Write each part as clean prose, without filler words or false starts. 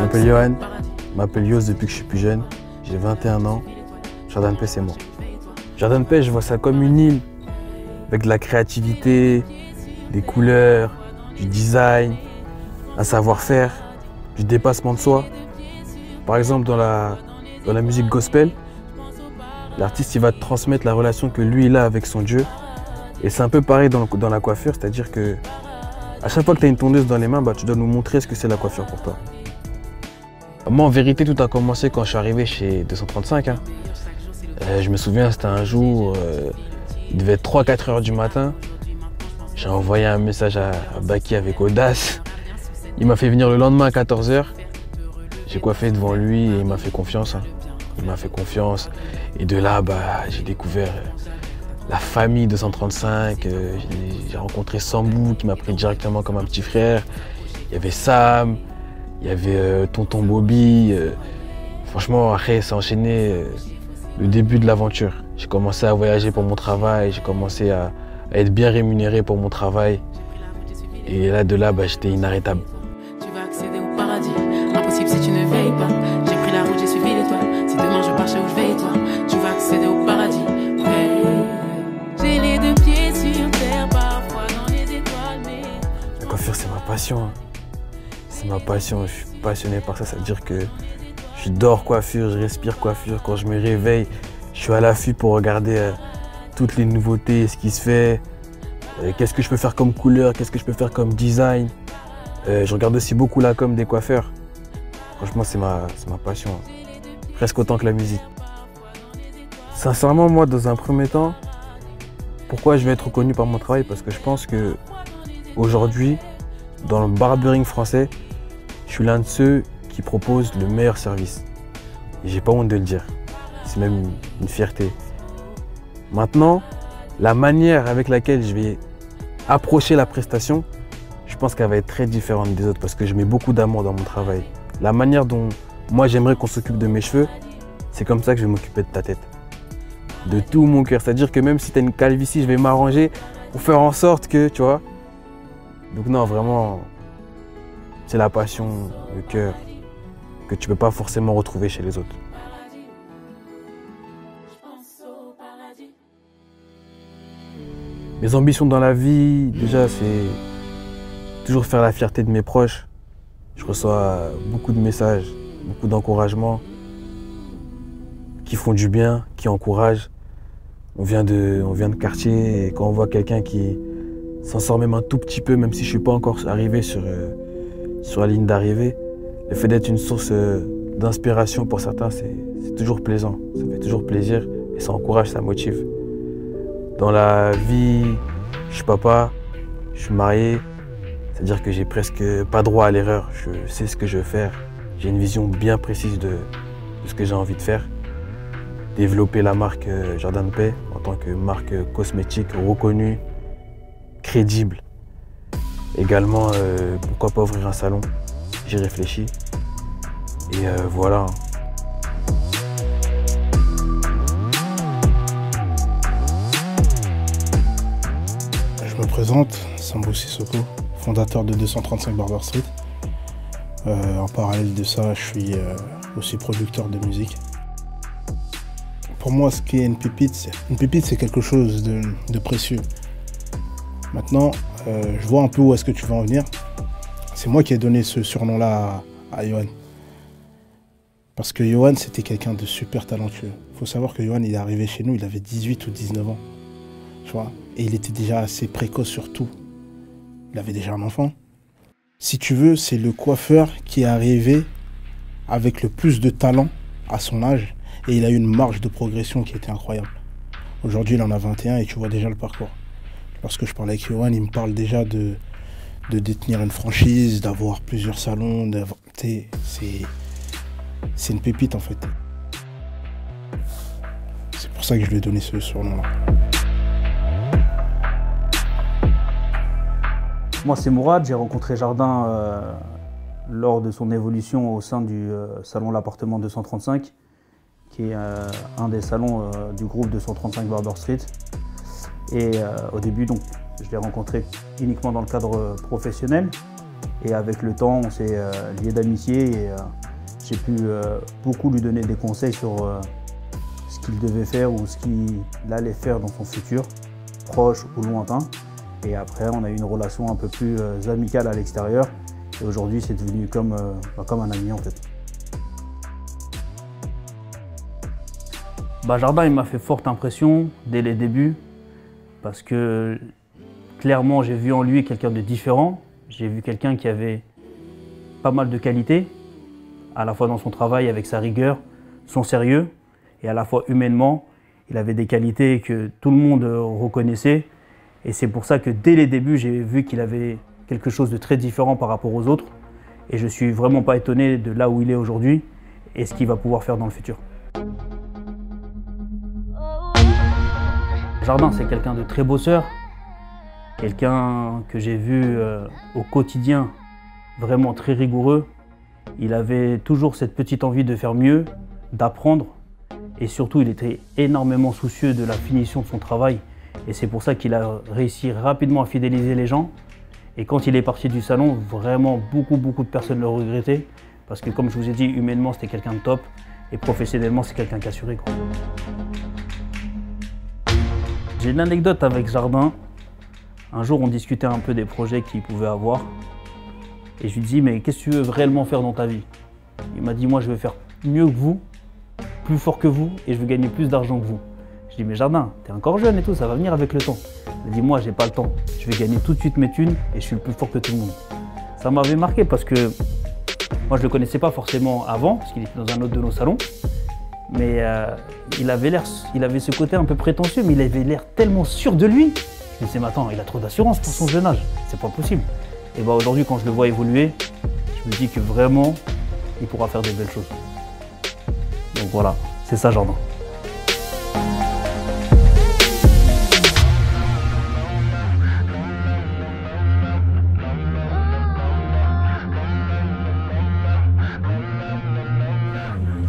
m'appelle Johan, je m'appelle Yos depuis que je suis plus jeune. J'ai 21 ans. Jordan P, c'est moi. Jordan P, je vois ça comme une île avec de la créativité, des couleurs, du design, un savoir-faire, du dépassement de soi. Par exemple, dans la musique gospel, l'artiste il va te transmettre la relation que lui il a avec son Dieu. Et c'est un peu pareil dans la coiffure, c'est-à-dire que à chaque fois que tu as une tondeuse dans les mains, tu dois nous montrer ce que c'est la coiffure pour toi. Moi, en vérité, tout a commencé quand je suis arrivé chez 235. Je me souviens, c'était un jour, il devait être 3-4 heures du matin. J'ai envoyé un message à Baki avec audace. Il m'a fait venir le lendemain à 14 heures. J'ai coiffé devant lui et il m'a fait confiance. Il m'a fait confiance. Et de là, j'ai découvert la famille 235. J'ai rencontré Sambou qui m'a pris directement comme un petit frère. Il y avait Sam, il y avait Tonton Bobby. Franchement, après, ça a enchaîné le début de l'aventure. J'ai commencé à voyager pour mon travail. J'ai commencé à être bien rémunéré pour mon travail. Et là, de là, j'étais inarrêtable. Tu vas accéder au paradis. Impossible si tu ne veilles pas. J'ai pris la route, j'ai suivi l'étoile. Si demain je pars chez où je vais, toi, tu vas accéder au paradis. J'ai les deux pieds sur terre, parfois dans les étoiles, mais... La coiffure, c'est ma passion. C'est ma passion. Je suis passionné par ça. Ça veut dire que je dors coiffure, je respire coiffure. Quand je me réveille, je suis à l'affût pour regarder toutes les nouveautés, ce qui se fait. Qu'est-ce que je peux faire comme couleur, qu'est-ce que je peux faire comme design. Je regarde aussi beaucoup la com des coiffeurs. Franchement, c'est ma passion. Presque autant que la musique. Sincèrement, moi, dans un premier temps, pourquoi je vais être reconnu par mon travail? Parce que je pense que aujourd'hui, dans le barbering français, je suis l'un de ceux qui proposent le meilleur service. Et j'ai pas honte de le dire. C'est même une fierté. Maintenant, la manière avec laquelle je vais approcher la prestation, je pense qu'elle va être très différente des autres parce que je mets beaucoup d'amour dans mon travail. La manière dont moi j'aimerais qu'on s'occupe de mes cheveux, c'est comme ça que je vais m'occuper de ta tête. De tout mon cœur. C'est-à-dire que même si tu as une calvitie, je vais m'arranger pour faire en sorte que, tu vois. Donc non, vraiment, c'est la passion, le cœur que tu ne peux pas forcément retrouver chez les autres. Mes ambitions dans la vie, déjà, c'est toujours faire la fierté de mes proches. Je reçois beaucoup de messages, beaucoup d'encouragements qui font du bien, qui encouragent. On vient de quartier et quand on voit quelqu'un qui s'en sort même un tout petit peu, même si je ne suis pas encore arrivé sur la ligne d'arrivée, le fait d'être une source d'inspiration pour certains, c'est toujours plaisant. Ça fait toujours plaisir et ça encourage, ça motive. Dans la vie, je suis papa, je suis marié, c'est-à-dire que j'ai presque pas droit à l'erreur. Je sais ce que je veux faire. J'ai une vision bien précise de ce que j'ai envie de faire. Développer la marque Jordan P en tant que marque cosmétique reconnue, crédible. Également, pourquoi pas ouvrir un salon? J'y réfléchis. Et voilà. Je me présente, Sambou Sissoko, fondateur de 235 Barber Street. En parallèle de ça, je suis aussi producteur de musique. Pour moi, ce qu'est une pépite, c'est quelque chose de précieux. Maintenant, je vois un peu où est-ce que tu veux en venir. C'est moi qui ai donné ce surnom-là à Johan. Parce que Johan, c'était quelqu'un de super talentueux. Il faut savoir que Johan, il est arrivé chez nous, il avait 18 ou 19 ans. Tu vois, et il était déjà assez précoce sur tout. Il avait déjà un enfant. Si tu veux, c'est le coiffeur qui est arrivé avec le plus de talent à son âge. Et il a eu une marge de progression qui était incroyable. Aujourd'hui, il en a 21 et tu vois déjà le parcours. Lorsque je parle avec Johan, il me parle déjà de détenir une franchise, d'avoir plusieurs salons. C'est une pépite en fait. C'est pour ça que je lui ai donné ce surnom-là. Moi, c'est Mourad. J'ai rencontré Jordan lors de son évolution au sein du salon L'Appartement 235, qui est un des salons du groupe 235 Barber Street. Et au début, donc, je l'ai rencontré uniquement dans le cadre professionnel. Et avec le temps, on s'est liés d'amitié et j'ai pu beaucoup lui donner des conseils sur ce qu'il devait faire ou ce qu'il allait faire dans son futur, proche ou lointain. Et après, on a eu une relation un peu plus amicale à l'extérieur. Et aujourd'hui, c'est devenu comme un ami en fait. Jardin, il m'a fait forte impression dès les débuts parce que clairement, j'ai vu en lui quelqu'un de différent. J'ai vu quelqu'un qui avait pas mal de qualités, à la fois dans son travail avec sa rigueur, son sérieux, et à la fois humainement, il avait des qualités que tout le monde reconnaissait. Et c'est pour ça que dès les débuts, j'ai vu qu'il avait quelque chose de très différent par rapport aux autres. Et je ne suis vraiment pas étonné de là où il est aujourd'hui et ce qu'il va pouvoir faire dans le futur. Jardin, c'est quelqu'un de très bosseur, quelqu'un que j'ai vu au quotidien vraiment très rigoureux. Il avait toujours cette petite envie de faire mieux, d'apprendre et surtout il était énormément soucieux de la finition de son travail et c'est pour ça qu'il a réussi rapidement à fidéliser les gens. Et quand il est parti du salon, vraiment beaucoup de personnes le regrettaient parce que comme je vous ai dit, humainement c'était quelqu'un de top et professionnellement c'est quelqu'un qui assurait. J'ai une anecdote avec Jardin. Un jour, on discutait un peu des projets qu'il pouvait avoir. Et je lui dis, mais qu'est-ce que tu veux réellement faire dans ta vie? Il m'a dit, moi, je veux faire mieux que vous, plus fort que vous, et je veux gagner plus d'argent que vous. Je dis, mais Jardin, t'es encore jeune et tout, ça va venir avec le temps. Il m'a dit, moi, j'ai pas le temps. Je vais gagner tout de suite mes thunes et je suis le plus fort que tout le monde. Ça m'avait marqué parce que moi, je le connaissais pas forcément avant, parce qu'il était dans un autre de nos salons. Mais il avait ce côté un peu prétentieux, mais il avait l'air tellement sûr de lui. Je me disais, mais attends, il a trop d'assurance pour son jeune âge, c'est pas possible. Et aujourd'hui, quand je le vois évoluer, je me dis que vraiment, il pourra faire des belles choses. Donc voilà, c'est ça Jardin.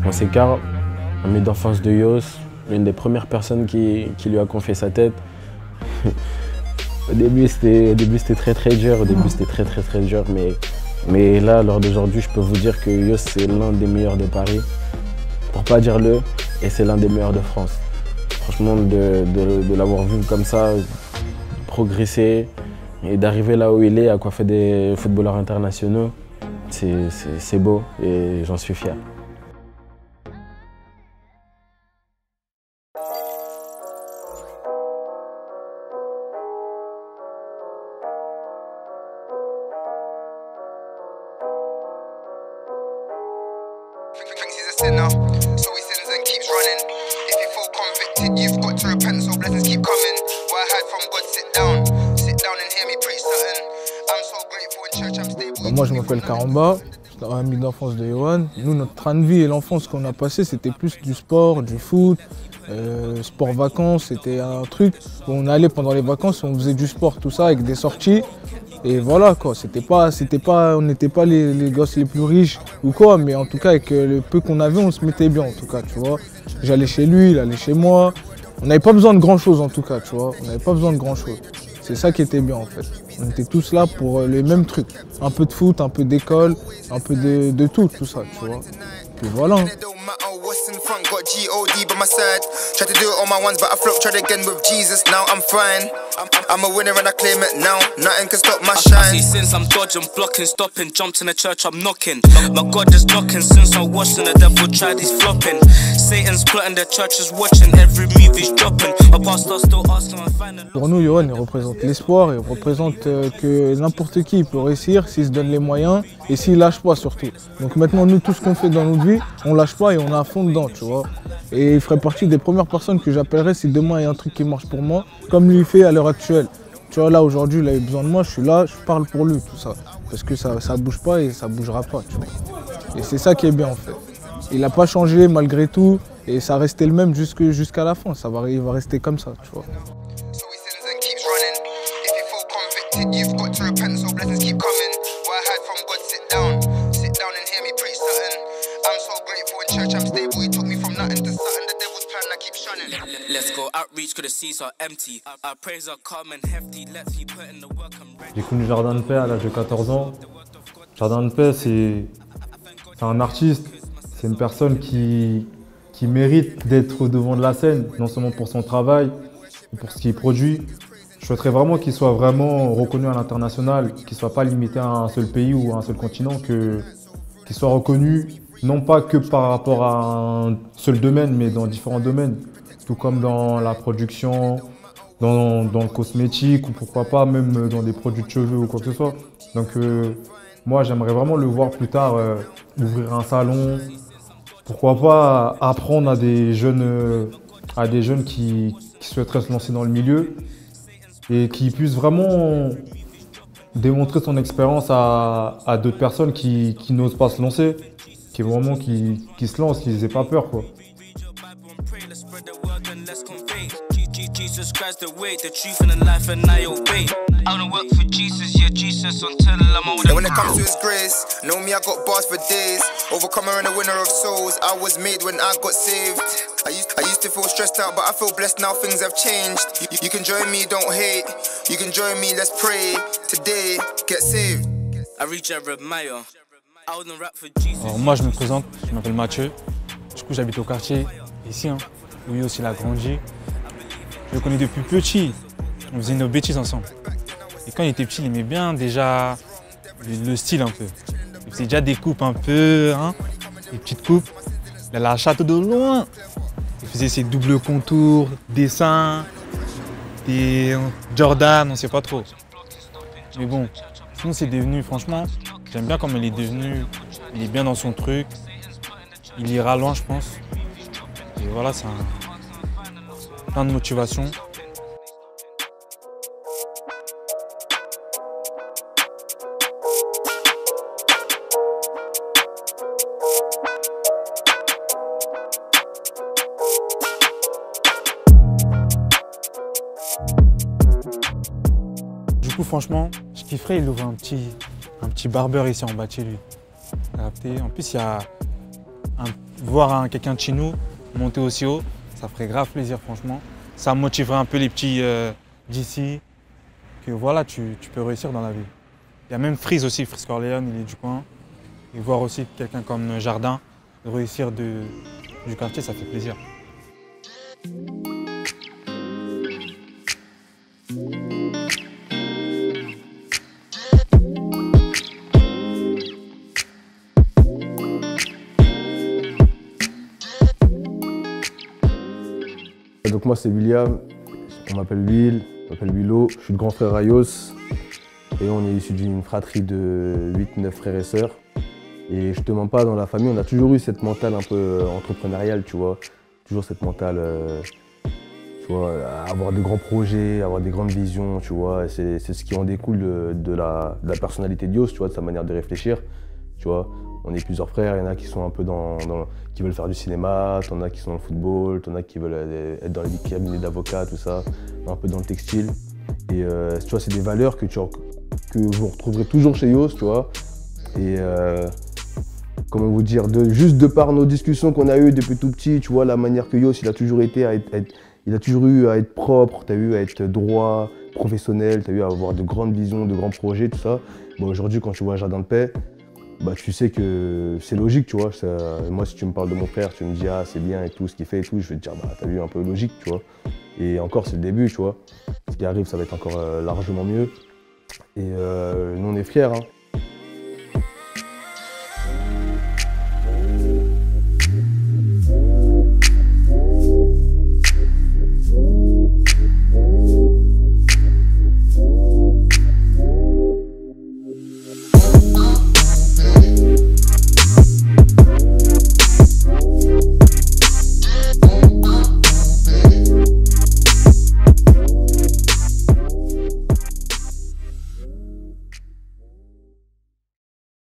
On s'écarte, ami d'enfance de Yos, l'une des premières personnes qui lui a confié sa tête. Au début c'était très dur, c'était très dur, mais là, lors d'aujourd'hui, je peux vous dire que Yos c'est l'un des meilleurs de Paris, pour pas dire et c'est l'un des meilleurs de France. Franchement, de l'avoir vu comme ça, progresser et d'arriver là où il est, à coiffer des footballeurs internationaux, c'est beau et j'en suis fier. Sinner, so he sins and keeps running. If you feel convicted, you've got to repent, so blessings keep coming. What I hide from God, sit down and hear me preach something. I'm so grateful in church, I'm stable. Moi je m'appelle Karamba, je suis un ami d'enfance de Yohan. Nous, notre train de vie et l'enfance qu'on a passé, c'était plus du sport, du foot, sport vacances, c'était un truc où on allait pendant les vacances, on faisait du sport, tout ça, avec des sorties. Et voilà quoi, on n'était pas les gosses les plus riches ou quoi, mais en tout cas avec le peu qu'on avait, on se mettait bien en tout cas, tu vois. J'allais chez lui, il allait chez moi. On n'avait pas besoin de grand chose en tout cas, tu vois. On n'avait pas besoin de grand chose. C'est ça qui était bien en fait. On était tous là pour les mêmes trucs. Un peu de foot, un peu d'école, un peu de tout ça, tu vois. Puis voilà. In front, got G.O.D. by my side. Tried to do it on my ones, but I flopped. Tried again with Jesus, now I'm fine. I'm a winner and I claim it now. Nothing can stop my shine. I see sins, I'm dodging, blocking, stopping. Jumped in the church, I'm knocking. My God is knocking since I'm watching. The devil tried, he's flopping. Satan's plotting, the church is watching. Every move he's dropping. My pastor still asking, I'm finding. Pour nous, Yohan, il représente l'espoir. Il représente que n'importe qui peut réussir s'il se donne les moyens et s'il lâche pas surtout. Donc maintenant, nous, tout ce qu'on fait dans notre vie, on lâche pas et on est à fond dedans, tu vois. Et il ferait partie des premières personnes que j'appellerais si demain il y a un truc qui marche pour moi, comme lui fait à l'heure actuelle. Tu vois, là aujourd'hui, il avait besoin de moi, je suis là, je parle pour lui, tout ça. Parce que ça bouge pas et ça bougera pas, tu vois. Et c'est ça qui est bien en fait. Il n'a pas changé malgré tout et ça restait le même jusqu'à la fin. Il va rester comme ça, tu vois. J'ai connu Jardin de Paix à l'âge de 14 ans. Jardin de Paix, c'est un artiste, c'est une personne qui mérite d'être au devant de la scène, non seulement pour son travail, mais pour ce qu'il produit. Je souhaiterais vraiment qu'il soit vraiment reconnu à l'international, qu'il ne soit pas limité à un seul pays ou à un seul continent, qu'il soit reconnu non pas que par rapport à un seul domaine, mais dans différents domaines, tout comme dans la production, dans le cosmétique ou pourquoi pas même dans des produits de cheveux ou quoi que ce soit. Donc moi j'aimerais vraiment le voir plus tard ouvrir un salon, pourquoi pas apprendre à des jeunes qui souhaiteraient se lancer dans le milieu et qui puissent vraiment démontrer son expérience à d'autres personnes qui n'osent pas se lancer, qui se lancent, qui n'aient pas peur, quoi. Jesus Christ, the way, the truth, and the life, and I obey. I don't work for Jesus, yeah, Jesus until I'm older. And when it comes to His grace, know me, I got bars for days. Overcomer and a winner of souls. I was made when I got saved. I used to feel stressed out, but I feel blessed now. Things have changed. You can join me, don't hate. You can join me, let's pray. Today, get saved. I reach a Maya. I wouldn't rap for Jesus. Alors moi, je me présente, je m'appelle Mathieu. Du coup, j'habite au quartier, ici, hein, où lui aussi il a grandi. Je le connais depuis petit, on faisait nos bêtises ensemble. Et quand il était petit, il aimait bien déjà le style un peu. Il faisait déjà des coupes un peu, hein, des petites coupes. Il allait à la château de loin. Il faisait ses doubles contours, dessins, des Jordan, on ne sait pas trop. Mais bon, sinon c'est devenu, franchement, j'aime bien comme il est devenu. Il est bien dans son truc, il ira loin je pense. Et voilà, c'est plein de motivation. Du coup, franchement, je kifferais, il ouvre un petit barbeur ici en bas de chez lui. En plus, il y a voir quelqu'un de chez nous monter aussi haut, ça ferait grave plaisir, franchement. Ça motiverait un peu les petits d'ici, que voilà, tu peux réussir dans la vie. Il y a même Freeze aussi, Freeze Corleone, il est du coin. Et voir aussi quelqu'un comme Jardin réussir du quartier, ça fait plaisir. Donc moi c'est William, on m'appelle Will, on m'appelle Willow, je suis le grand frère Ayos et on est issu d'une fratrie de 8-9 frères et sœurs. Et je te mens pas, dans la famille on a toujours eu cette mentale un peu entrepreneuriale, tu vois. Toujours cette mentale, tu vois, avoir de grands projets, avoir des grandes visions, tu vois. C'est ce qui en découle de la personnalité d'Yos, tu vois, de sa manière de réfléchir, tu vois. On est plusieurs frères, il y en a qui sont un peu qui veulent faire du cinéma, t'en as qui sont dans le football, t'en as qui veulent être dans les cabinets d'avocats, tout ça, un peu dans le textile. Et tu vois, c'est des valeurs que vous retrouverez toujours chez Yos, tu vois. Et comment vous dire, juste de par nos discussions qu'on a eues depuis tout petit, tu vois, la manière que Yos, il a toujours eu à être propre, t'as vu, à être droit, professionnel, t'as eu à avoir de grandes visions, de grands projets, tout ça. Bon, aujourd'hui, quand tu vois Jardin de Paix, bah, tu sais que c'est logique, tu vois. Moi, si tu me parles de mon frère, tu me dis « Ah, c'est bien et tout, ce qu'il fait et tout », je vais te dire « Bah, t'as vu, un peu logique, tu vois. » Et encore, c'est le début, tu vois. Ce qui arrive, ça va être encore largement mieux. Et nous, on est fiers, hein.